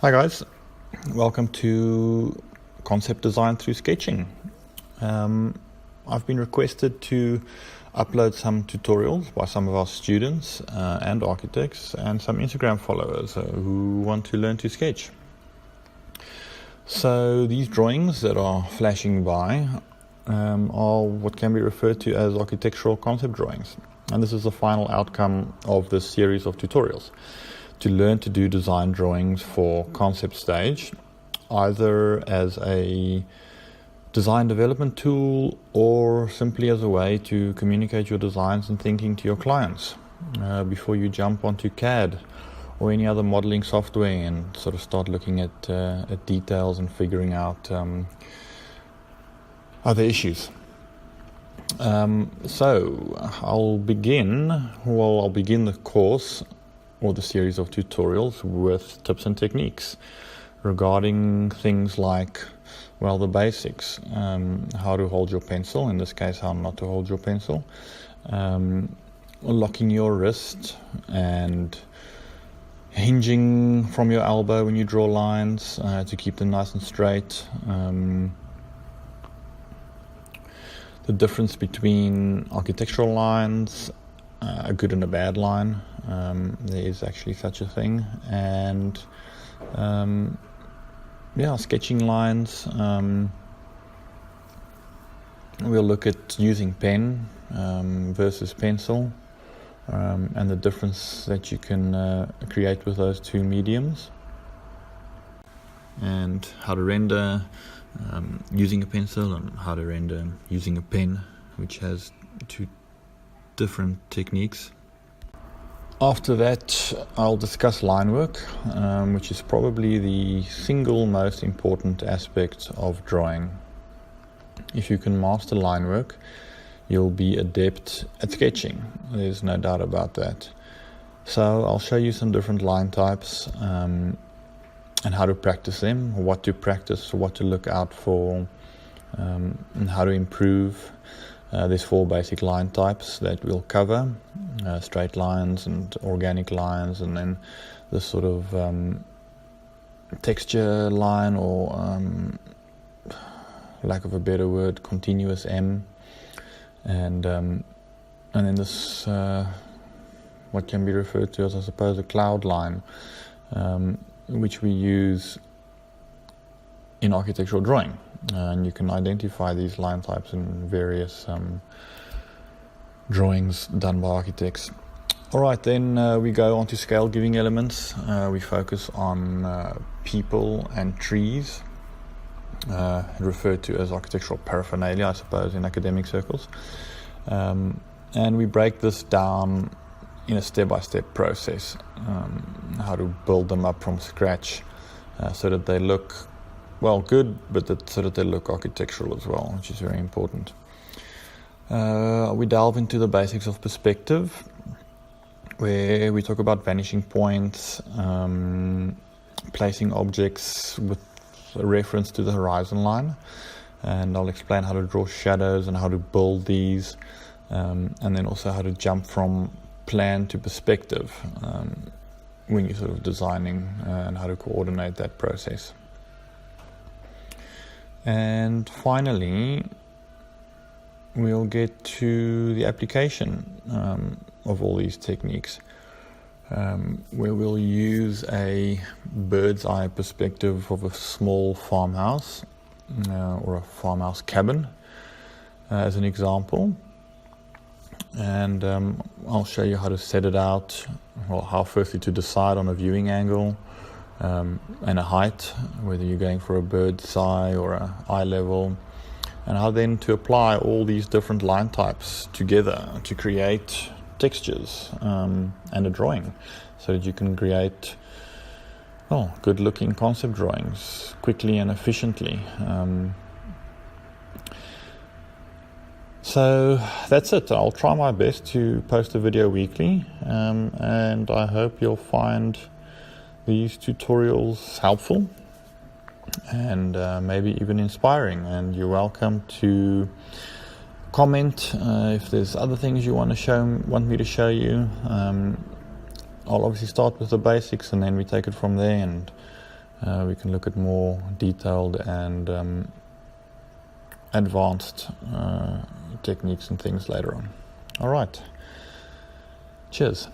Hi guys, welcome to Concept Design Through Sketching. I've been requested to upload some tutorials by some of our students and architects and some Instagram followers who want to learn to sketch. So these drawings that are flashing by are what can be referred to as architectural concept drawings. And this is the final outcome of this series of tutorials. To learn to do design drawings for concept stage, either as a design development tool or simply as a way to communicate your designs and thinking to your clients before you jump onto CAD or any other modeling software and sort of start looking at details and figuring out other issues. So I'll begin the course or the series of tutorials with tips and techniques regarding things like, well, the basics, how to hold your pencil, in this case how not to hold your pencil, locking your wrist and hinging from your elbow when you draw lines to keep them nice and straight, the difference between architectural lines, a good and a bad line. There is actually such a thing, and sketching lines. We'll look at using pen versus pencil, and the difference that you can create with those two mediums, and how to render using a pencil and how to render using a pen, which has two different techniques. After that, I'll discuss line work, which is probably the single most important aspect of drawing. If you can master line work, you'll be adept at sketching. There's no doubt about that. So I'll show you some different line types and how to practice them, what to practice, what to look out for, and how to improve. There's 4 basic line types that we'll cover, straight lines and organic lines, and then this sort of texture line, or lack of a better word, continuous M, and then this what can be referred to as, I suppose, a cloud line, which we use in architectural drawing. And you can identify these line types in various drawings done by architects. Alright, then we go on to scale giving elements. We focus on people and trees, referred to as architectural paraphernalia, I suppose, in academic circles. And we break this down in a step-by-step process, how to build them up from scratch so that they look good, but so that they look architectural as well, which is very important. We delve into the basics of perspective, where we talk about vanishing points, placing objects with a reference to the horizon line, and I'll explain how to draw shadows and how to build these, and then also how to jump from plan to perspective when you're sort of designing, and how to coordinate that process. And finally, we'll get to the application of all these techniques, where we'll use a bird's eye perspective of a small farmhouse or a farmhouse cabin as an example. And I'll show you how to set it out, well, how firstly to decide on a viewing angle, and a height, whether you're going for a bird's eye or an eye level, and how then to apply all these different line types together to create textures and a drawing, so that you can create good looking concept drawings quickly and efficiently. So that's it. I'll try my best to post a video weekly, and I hope you'll find these tutorials helpful and maybe even inspiring. And you're welcome to comment if there's other things you want me to show you. I'll obviously start with the basics, and then we take it from there, and We can look at more detailed and advanced techniques and things later on. All right. Cheers.